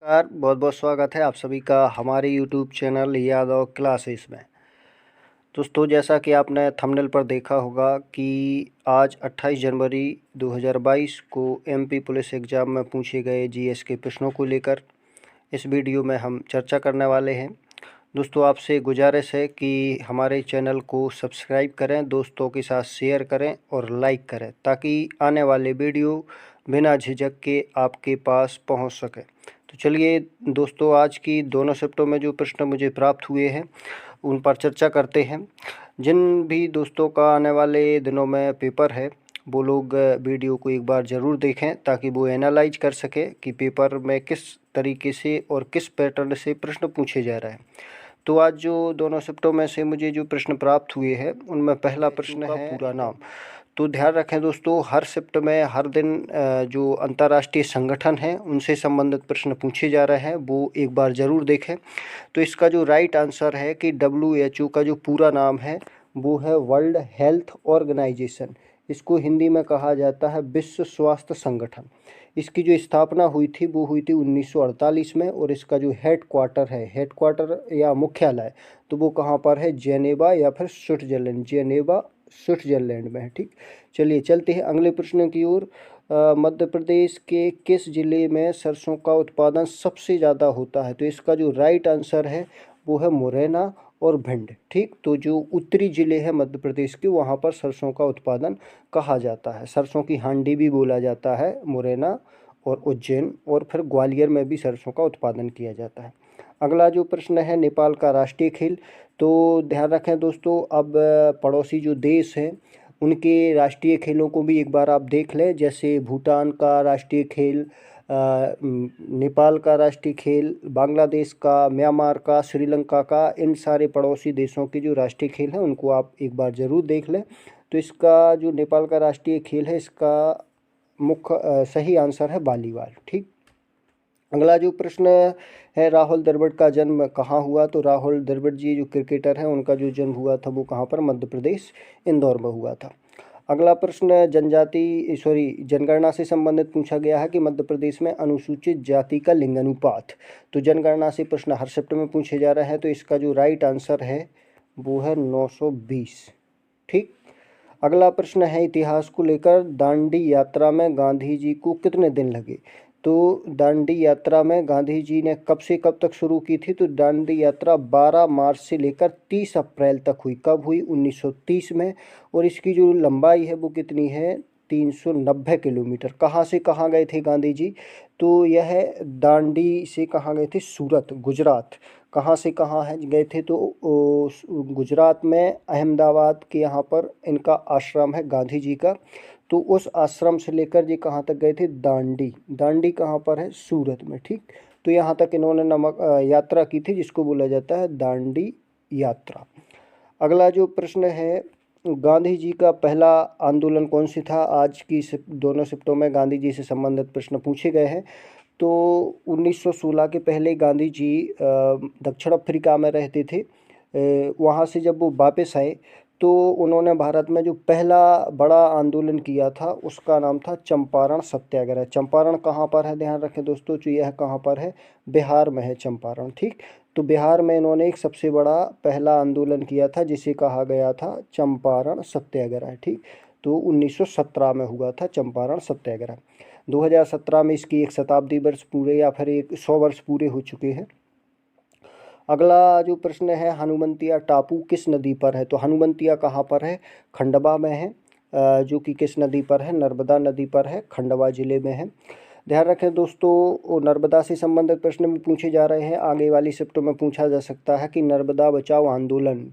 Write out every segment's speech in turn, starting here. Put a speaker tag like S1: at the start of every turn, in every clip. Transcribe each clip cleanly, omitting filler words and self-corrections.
S1: नमस्कार, बहुत बहुत स्वागत है आप सभी का हमारे यूट्यूब चैनल यादव क्लासेस में। दोस्तों, जैसा कि आपने थंबनेल पर देखा होगा कि आज 28 जनवरी 2022 को एमपी पुलिस एग्ज़ाम में पूछे गए जीएस के प्रश्नों को लेकर इस वीडियो में हम चर्चा करने वाले हैं। दोस्तों, आपसे गुजारिश है कि हमारे चैनल को सब्सक्राइब करें, दोस्तों के साथ शेयर करें और लाइक करें ताकि आने वाले वीडियो बिना झिझक के आपके पास पहुंच सके। तो चलिए दोस्तों, आज की दोनों शिफ्टों में जो प्रश्न मुझे प्राप्त हुए हैं उन पर चर्चा करते हैं। जिन भी दोस्तों का आने वाले दिनों में पेपर है वो लोग वीडियो को एक बार ज़रूर देखें ताकि वो एनालाइज कर सके कि पेपर में किस तरीके से और किस पैटर्न से प्रश्न पूछे जा रहे हैं। तो आज जो दोनों शिफ्टों में से मुझे जो प्रश्न प्राप्त हुए हैं उनमें पहला प्रश्न है पूरा नाम। तो ध्यान रखें दोस्तों, हर शिफ्ट में हर दिन जो अंतर्राष्ट्रीय संगठन हैं उनसे संबंधित प्रश्न पूछे जा रहे हैं, वो एक बार ज़रूर देखें। तो इसका जो राइट आंसर है कि WHO का जो पूरा नाम है वो है वर्ल्ड हेल्थ ऑर्गेनाइजेशन। इसको हिंदी में कहा जाता है विश्व स्वास्थ्य संगठन। इसकी जो स्थापना हुई थी वो हुई थी 1948 में और इसका जो हेड क्वार्टर या मुख्यालय तो वो कहाँ पर है, जेनेवा या फिर स्विट्जरलैंड, जेनेवा स्विट्जरलैंड में है। ठीक, चलिए चलते हैं अगले प्रश्न की ओर। मध्य प्रदेश के किस जिले में सरसों का उत्पादन सबसे ज़्यादा होता है? तो इसका जो राइट आंसर है वो है मुरैना और भिंड। ठीक, तो जो उत्तरी ज़िले हैं मध्य प्रदेश के वहाँ पर सरसों का उत्पादन कहा जाता है। सरसों की हांडी भी बोला जाता है मुरैना और उज्जैन, और फिर ग्वालियर में भी सरसों का उत्पादन किया जाता है। अगला जो प्रश्न है नेपाल का राष्ट्रीय खेल। तो ध्यान रखें दोस्तों, अब पड़ोसी जो देश हैं उनके राष्ट्रीय खेलों को भी एक बार आप देख लें। जैसे भूटान का राष्ट्रीय खेल, नेपाल का राष्ट्रीय खेल, बांग्लादेश का, म्यांमार का, श्रीलंका का, इन सारे पड़ोसी देशों के जो राष्ट्रीय खेल हैं उनको आप एक बार ज़रूर देख लें। तो इसका जो नेपाल का राष्ट्रीय खेल है इसका मुख्य सही आंसर है वॉलीबॉल। ठीक, अगला जो प्रश्न है राहुल द्रविड़ का जन्म कहाँ हुआ? तो राहुल द्रविड़ जी जो क्रिकेटर हैं उनका जो जन्म हुआ था वो कहाँ पर, मध्य प्रदेश इंदौर में हुआ था। अगला प्रश्न जनगणना से संबंधित पूछा गया है कि मध्य प्रदेश में अनुसूचित जाति का लिंगानुपात। तो जनगणना से प्रश्न हर शिफ्ट में पूछे जा रहे हैं, तो इसका जो राइट आंसर है वो है 920। ठीक, अगला प्रश्न है इतिहास को लेकर, दांडी यात्रा में गांधी जी को कितने दिन लगे? तो दांडी यात्रा में गांधी जी ने कब से कब तक शुरू की थी? तो दांडी यात्रा 12 मार्च से लेकर 30 अप्रैल तक हुई। कब हुई? 1930 में। और इसकी जो लंबाई है वो कितनी है? 390 किलोमीटर। कहाँ से कहाँ गए थे गांधी जी? तो यह दांडी से कहाँ गए थे? सूरत, गुजरात। कहाँ से कहाँ है गए थे? तो गुजरात में अहमदाबाद के यहाँ पर इनका आश्रम है गांधी जी का। तो उस आश्रम से लेकर ये कहाँ तक गए थे? दांडी। दांडी कहाँ पर है? सूरत में। ठीक, तो यहाँ तक इन्होंने यात्रा की थी जिसको बोला जाता है दांडी यात्रा। अगला जो प्रश्न है, गांधी जी का पहला आंदोलन कौन सी था? आज की दोनों शिफ्टों में गांधी जी से संबंधित प्रश्न पूछे गए हैं। तो 1916 के पहले गांधी जी दक्षिण अफ्रीका में रहते थे। वहाँ से जब वो वापस आए तो उन्होंने भारत में जो पहला बड़ा आंदोलन किया था उसका नाम था चंपारण सत्याग्रह। चंपारण कहाँ पर है? ध्यान रखें दोस्तों, तो यह कहाँ पर है? बिहार में है चंपारण। ठीक, तो बिहार में इन्होंने एक सबसे बड़ा पहला आंदोलन किया था जिसे कहा गया था चंपारण सत्याग्रह। ठीक, तो 1917 में हुआ था चंपारण सत्याग्रह। 2017 में इसकी 1 शताब्दी वर्ष पूरे या फिर 100 वर्ष पूरे हो चुके हैं। अगला जो प्रश्न है, हनुमंतिया टापू किस नदी पर है? तो हनुमंतिया कहाँ पर है? खंडवा में है। जो कि किस नदी पर है? नर्मदा नदी पर है, खंडवा जिले में है। ध्यान रखें दोस्तों, नर्मदा से संबंधित प्रश्न भी पूछे जा रहे हैं। आगे वाली शिफ्टों में पूछा जा सकता है कि नर्मदा बचाओ आंदोलन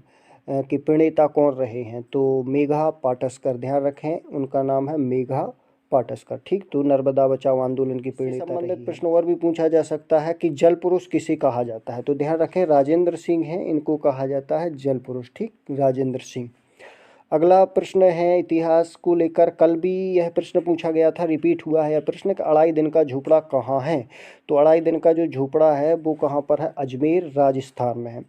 S1: के प्रणेता कौन रहे हैं? तो मेघा पाटस्कर। ध्यान रखें, उनका नाम है मेघा पाटस्कर। ठीक, तो नर्मदा बचाओ आंदोलन की प्रेरणा संबंधित प्रश्न और भी पूछा जा सकता है कि जल पुरुष किसे कहा जाता है? तो ध्यान रखें, राजेंद्र सिंह हैं, इनको कहा जाता है जल पुरुष। ठीक, राजेंद्र सिंह। अगला प्रश्न है इतिहास को लेकर, कल भी यह प्रश्न पूछा गया था, रिपीट हुआ है यह प्रश्न कि अढ़ाई दिन का झोपड़ा कहाँ है? तो अढ़ाई दिन का जो झोपड़ा है वो कहाँ पर है? अजमेर राजस्थान में है।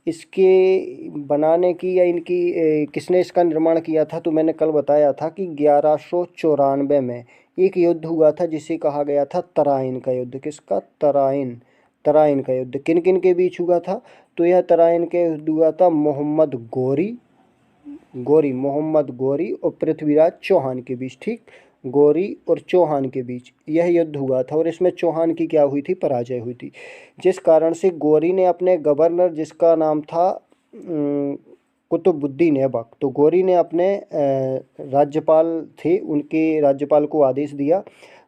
S1: इसके बनाने की या इनकी किसने इसका निर्माण किया था, तो मैंने कल बताया था कि 1194 में एक युद्ध हुआ था जिसे कहा गया था तराइन का युद्ध। किसका? तराइन। तराइन का युद्ध किन किन के बीच हुआ था? तो यह तराइन के युद्ध हुआ था मोहम्मद गौरी और पृथ्वीराज चौहान के बीच। ठीक, गौरी और चौहान के बीच यह युद्ध हुआ था और इसमें चौहान की क्या हुई थी? पराजय हुई थी, जिस कारण से गौरी ने अपने गवर्नर, जिसका नाम था कुतुबुद्दीन ऐबक, तो गौरी ने अपने राज्यपाल थे, उनके राज्यपाल को आदेश दिया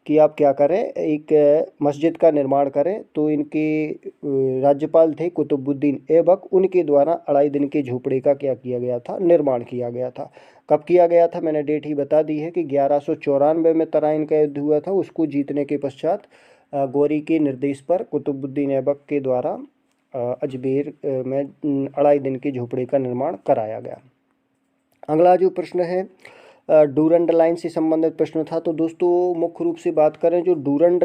S1: कि आप क्या करें, एक मस्जिद का निर्माण करें। तो इनके राज्यपाल थे कुतुबुद्दीन ऐबक, उनके द्वारा 2.5 दिन के झोपड़े का क्या किया गया था? निर्माण किया गया था। कब किया गया था? मैंने डेट ही बता दी है कि 1194 में तराइन का युद्ध हुआ था। उसको जीतने के पश्चात गौरी के निर्देश पर कुतुबुद्दीन ऐबक के द्वारा अजमेर में 2.5 दिन के झोपड़े का निर्माण कराया गया। अगला जो प्रश्न है डूरंड लाइन से संबंधित प्रश्न था। तो दोस्तों मुख्य रूप से बात करें, जो डूरंड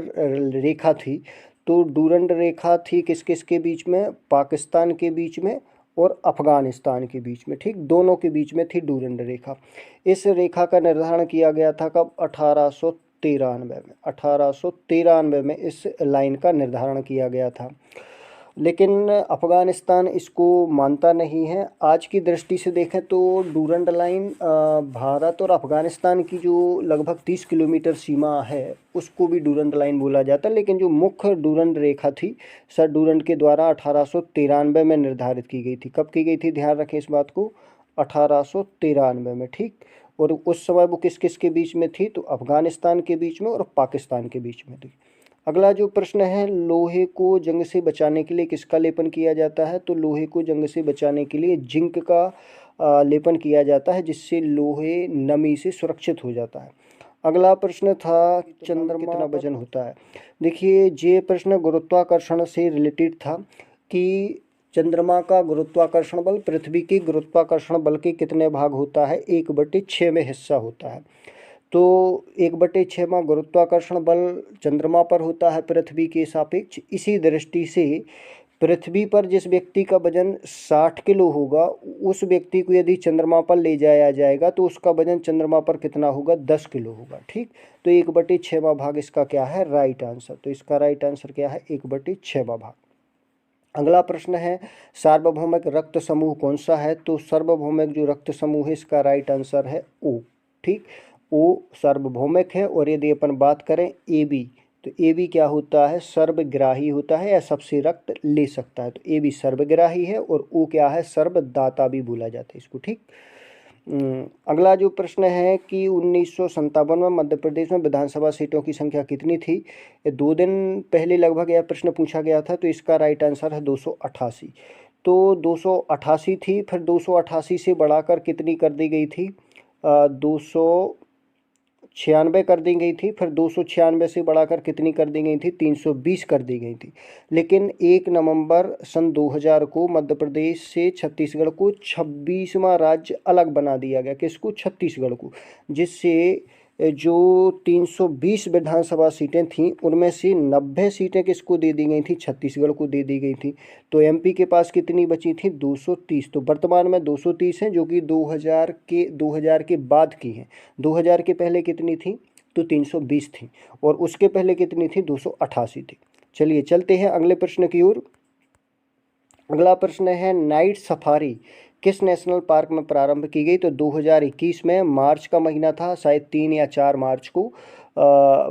S1: रेखा थी, तो डूरंड रेखा थी किस किस के बीच में? पाकिस्तान के बीच में और अफगानिस्तान के बीच में। ठीक, दोनों के बीच में थी डूरंड रेखा। इस रेखा का निर्धारण किया गया था कब? 1893 में। 1893 में इस लाइन का निर्धारण किया गया था, लेकिन अफ़गानिस्तान इसको मानता नहीं है। आज की दृष्टि से देखें तो डूरंड लाइन भारत और अफ़गानिस्तान की जो लगभग 30 किलोमीटर सीमा है उसको भी डूरंड लाइन बोला जाता है, लेकिन जो मुख्य डूरंड रेखा थी सर डूरंड के द्वारा 1893 में निर्धारित की गई थी। कब की गई थी? ध्यान रखें इस बात को, 1893 में। ठीक, और उस समय वो किस किस के बीच में थी? तो अफ़गानिस्तान के बीच में और पाकिस्तान के बीच में थी। अगला जो प्रश्न है, लोहे को जंग से बचाने के लिए किसका लेपन किया जाता है? तो लोहे को जंग से बचाने के लिए जिंक का लेपन किया जाता है, जिससे लोहे नमी से सुरक्षित हो जाता है। अगला प्रश्न था चंद्रमा कितना वजन होता है? देखिए ये प्रश्न गुरुत्वाकर्षण से रिलेटेड था कि चंद्रमा का गुरुत्वाकर्षण बल पृथ्वी के गुरुत्वाकर्षण बल के कितने भाग होता है? 1/6 में हिस्सा होता है। तो 1/6वां गुरुत्वाकर्षण बल चंद्रमा पर होता है पृथ्वी के सापेक्ष। इसी दृष्टि से पृथ्वी पर जिस व्यक्ति का वजन 60 किलो होगा, उस व्यक्ति को यदि चंद्रमा पर ले जाया जाएगा तो उसका वजन चंद्रमा पर कितना होगा? 10 किलो होगा। ठीक, तो 1/6वां भाग इसका क्या है? Right answer. तो इसका राइट आंसर क्या है? 1/6वां भाग। अगला प्रश्न है, सार्वभौमिक रक्त समूह कौन सा है? तो सार्वभौमिक जो रक्त समूह है इसका राइट आंसर है ओ। ठीक, ओ सार्वभौमिक है। और यदि अपन बात करें ए बी, तो ए बी क्या होता है? सर्वग्राही होता है या सबसे रक्त ले सकता है। तो ए बी सर्वग्राही है और ओ क्या है? सर्वदाता भी बोला जाता है इसको। ठीक, अगला जो प्रश्न है कि 1957 में मध्य प्रदेश में विधानसभा सीटों की संख्या कितनी थी? 2 दिन पहले लगभग यह प्रश्न पूछा गया था। तो इसका राइट आंसर है 288। तो 288 थी, फिर 288 से बढ़ाकर कितनी कर दी गई थी? 296 कर दी गई थी। फिर 296 से बढ़ाकर कितनी कर दी गई थी? 320 कर दी गई थी। लेकिन 1 नवंबर सन 2000 को मध्य प्रदेश से छत्तीसगढ़ को 26वां राज्य अलग बना दिया गया। किसको? छत्तीसगढ़ को। जिससे जो 320 विधानसभा सीटें थीं उनमें से 90 सीटें किसको दे दी गई थी? छत्तीसगढ़ को दे दी गई थी। तो एमपी के पास कितनी बची थी? 230। तो वर्तमान में 230 हैं, जो कि 2000 के बाद की हैं। 2000 के पहले कितनी थी? तो 320 थी। और उसके पहले कितनी थी? 288 थी। चलिए चलते हैं अगले प्रश्न की ओर। अगला प्रश्न है, नाइट सफारी किस नेशनल पार्क में प्रारंभ की गई? तो 2021 में मार्च का महीना था, शायद 3 या 4 मार्च को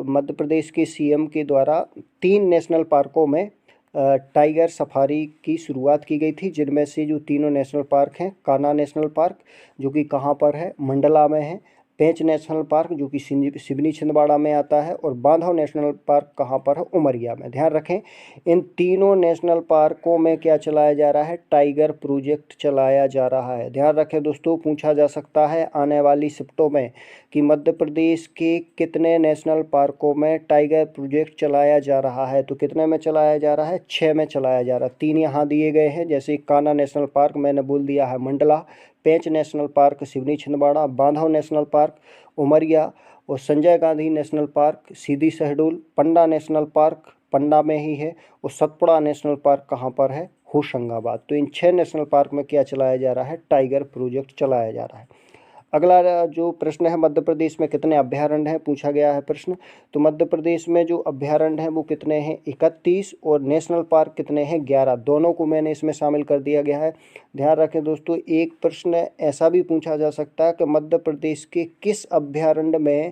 S1: मध्य प्रदेश के सीएम के द्वारा 3 नेशनल पार्कों में टाइगर सफारी की शुरुआत की गई थी, जिनमें से जो तीनों नेशनल पार्क हैं, कान्हा नेशनल पार्क जो कि कहाँ पर है? मंडला में है। पेंच नेशनल पार्क जो कि सिवनी छिंदवाड़ा में आता है। और बांधव नेशनल पार्क कहाँ पर है? उमरिया में। ध्यान रखें, इन तीनों नेशनल पार्कों में क्या चलाया जा रहा है? टाइगर प्रोजेक्ट चलाया जा रहा है। ध्यान रखें दोस्तों, पूछा जा सकता है आने वाली शिफ्टों में कि मध्य प्रदेश के कितने नेशनल पार्कों में टाइगर प्रोजेक्ट चलाया जा रहा है। तो कितने में चलाया जा रहा है? 6 में चलाया जा रहा है। 3 यहाँ दिए गए हैं, जैसे कान्हा नेशनल पार्क मैंने बोल दिया है मंडला, पेंच नेशनल पार्क सिवनी छिंदवाड़ा, बांधव नेशनल पार्क उमरिया, और संजय गांधी नेशनल पार्क सीधी शहडोल, पन्ना नेशनल पार्क पन्ना में ही है, और सतपुड़ा नेशनल पार्क कहाँ पर है? होशंगाबाद। तो इन 6 नेशनल पार्क में क्या चलाया जा रहा है, टाइगर प्रोजेक्ट चलाया जा रहा है। अगला जो प्रश्न है, मध्य प्रदेश में कितने अभ्यारण्य हैं, पूछा गया है प्रश्न। तो मध्य प्रदेश में जो अभ्यारण्य हैं वो कितने हैं, 31, और नेशनल पार्क कितने हैं, 11। दोनों को मैंने इसमें शामिल कर दिया गया है। ध्यान रखें दोस्तों, एक प्रश्न ऐसा भी पूछा जा सकता है कि मध्य प्रदेश के किस अभ्यारण्य में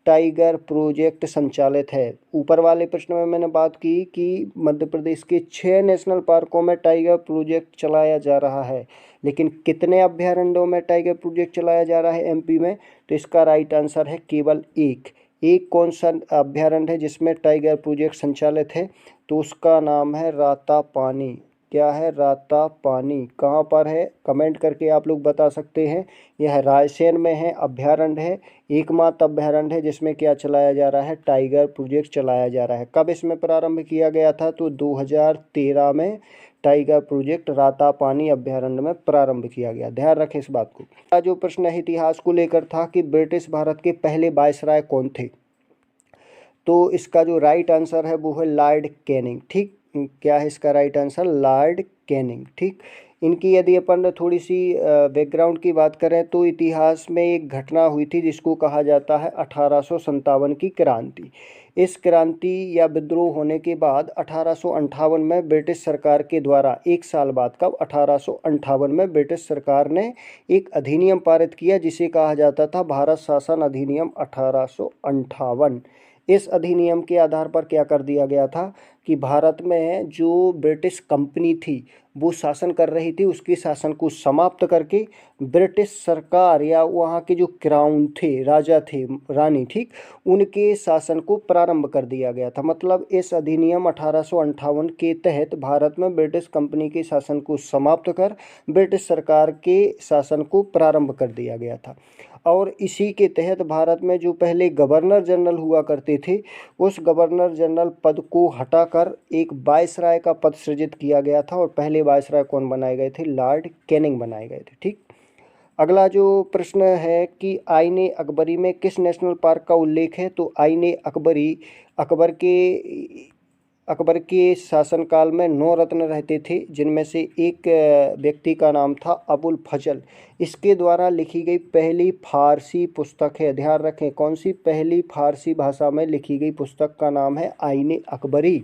S1: टाइगर प्रोजेक्ट संचालित है। ऊपर वाले प्रश्न में मैंने बात की कि मध्य प्रदेश के 6 नेशनल पार्कों में टाइगर प्रोजेक्ट चलाया जा रहा है, लेकिन कितने अभ्यारण्यों में टाइगर प्रोजेक्ट चलाया जा रहा है एमपी में, तो इसका राइट आंसर है केवल एक कौन सा अभ्यारण्य है जिसमें टाइगर प्रोजेक्ट संचालित है, तो उसका नाम है रातापानी। क्या है, रातापानी। कहाँ पर है, कमेंट करके आप लोग बता सकते हैं। यह रायसेन में है, अभ्यारण्य है, एकमात्र अभ्यारण्य है जिसमें क्या चलाया जा रहा है, टाइगर प्रोजेक्ट चलाया जा रहा है। कब इसमें प्रारंभ किया गया था, तो 2013 में टाइगर प्रोजेक्ट रातापानी अभ्यारण्य में प्रारंभ किया गया। ध्यान रखें इस बात को। जो प्रश्न है इतिहास को लेकर था कि ब्रिटिश भारत के पहले वायसराय कौन थे, तो इसका जो राइट आंसर है वो है लॉर्ड कैनिंग। ठीक, क्या है इसका राइट आंसर, लॉर्ड कैनिंग। ठीक, इनकी यदि अपन थोड़ी सी बैकग्राउंड की बात करें तो इतिहास में एक घटना हुई थी जिसको कहा जाता है 1857 की क्रांति। इस क्रांति या विद्रोह होने के बाद 1858 में ब्रिटिश सरकार के द्वारा, एक साल बाद, कब, 1858 में ब्रिटिश सरकार ने एक अधिनियम पारित किया जिसे कहा जाता था भारत शासन अधिनियम 1858। इस अधिनियम के आधार पर क्या कर दिया गया था कि भारत में जो ब्रिटिश कंपनी थी वो शासन कर रही थी, उसके शासन को समाप्त करके ब्रिटिश सरकार या वहाँ के जो क्राउन थे, राजा थे, रानी, ठीक, उनके शासन को प्रारंभ कर दिया गया था। मतलब इस अधिनियम 1858 के तहत भारत में ब्रिटिश कंपनी के शासन को समाप्त कर ब्रिटिश सरकार के शासन को प्रारंभ कर दिया गया था। और इसी के तहत भारत में जो पहले गवर्नर जनरल हुआ करते थे, उस गवर्नर जनरल पद को हटाकर एक वायसराय का पद सृजित किया गया था, और पहले वायसराय कौन बनाए गए थे, लॉर्ड कैनिंग बनाए गए थे। ठीक, अगला जो प्रश्न है कि आईने अकबरी में किस नेशनल पार्क का उल्लेख है, तो आईने अकबरी अकबर के शासनकाल में 9 रत्न रहते थे, जिनमें से एक व्यक्ति का नाम था अबुल फजल। इसके द्वारा लिखी गई पहली फारसी पुस्तक है, ध्यान रखें, कौन सी, पहली फारसी भाषा में लिखी गई पुस्तक का नाम है आईने अकबरी,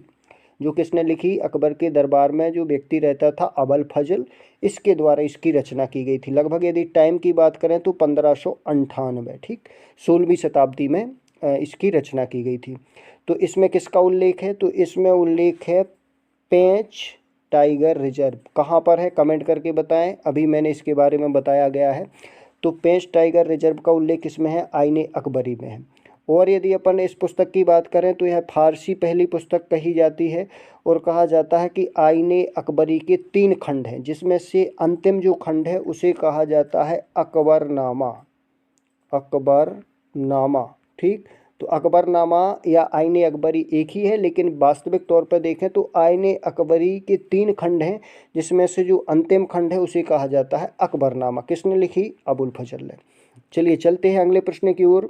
S1: जो किसने लिखी, अकबर के दरबार में जो व्यक्ति रहता था अबुल फजल, इसके द्वारा इसकी रचना की गई थी। लगभग यदि टाइम की बात करें तो 1598, ठीक, 16वीं शताब्दी में इसकी रचना की गई थी। तो इसमें किसका उल्लेख है, तो इसमें उल्लेख है पेंच टाइगर रिजर्व। कहाँ पर है, कमेंट करके बताएं, अभी मैंने इसके बारे में बताया गया है। तो पेंच टाइगर रिजर्व का उल्लेख किसमें है, आईने अकबरी में है। और यदि अपन इस पुस्तक की बात करें तो यह फारसी पहली पुस्तक कही जाती है, और कहा जाता है कि आईने अकबरी के 3 खंड हैं, जिसमें से अंतिम जो खंड है उसे कहा जाता है अकबरनामा। अकबरनामा, ठीक, तो अकबरनामा या आईने अकबरी एक ही है, लेकिन वास्तविक तौर पर देखें तो आईने अकबरी के 3 खंड हैं, जिसमें से जो अंतिम खंड है उसे कहा जाता है अकबरनामा। किसने लिखी, अबुल फजल ने। चलिए चलते हैं अगले प्रश्न की ओर।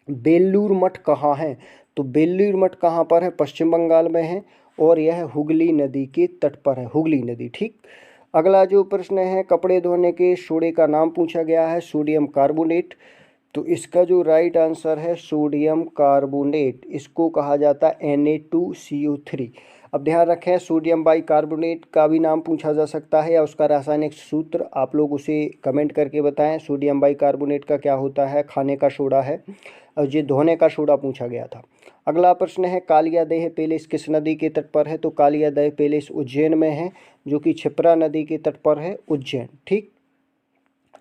S1: बेलूर मठ कहाँ है, तो बेलूर मठ कहाँ पर है, पश्चिम बंगाल में है, और यह हुगली नदी के तट पर है, हुगली नदी। ठीक, अगला जो प्रश्न है, कपड़े धोने के सोडे का नाम पूछा गया है, सोडियम कार्बोनेट। तो इसका जो राइट आंसर है सोडियम कार्बोनेट, इसको कहा जाता है Na2CO3। अब ध्यान रखें, सोडियम बाइकार्बोनेट का भी नाम पूछा जा सकता है, या उसका रासायनिक सूत्र आप लोग उसे कमेंट करके बताएं। सोडियम बाइकार्बोनेट का क्या होता है, खाने का सोडा है, और ये धोने का सोडा पूछा गया था। अगला प्रश्न है, कालियादेह पैलेस किस नदी के तट पर है, तो कालियादेह पैलेस उज्जैन में है, जो कि क्षिप्रा नदी के तट पर है, उज्जैन। ठीक,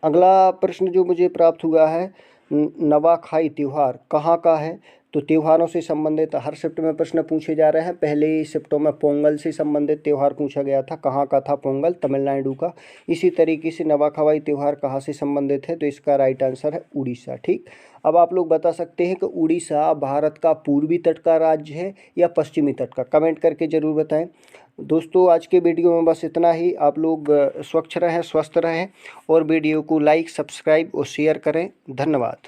S1: अगला प्रश्न जो मुझे प्राप्त हुआ है, नवाखाई त्यौहार कहाँ का है, तो त्योहारों से संबंधित हर शिफ्ट में प्रश्न पूछे जा रहे हैं। पहले शिफ्टों में पोंगल से संबंधित त्यौहार पूछा गया था, कहाँ का था पोंगल, तमिलनाडु का। इसी तरीके से नवाखाई त्यौहार कहाँ से संबंधित है, तो इसका राइट आंसर है उड़ीसा। ठीक, अब आप लोग बता सकते हैं कि उड़ीसा भारत का पूर्वी तट का राज्य है या पश्चिमी तट का, कमेंट करके ज़रूर बताएं। दोस्तों आज के वीडियो में बस इतना ही। आप लोग स्वच्छ रहें, स्वस्थ रहें, और वीडियो को लाइक, सब्सक्राइब और शेयर करें। धन्यवाद।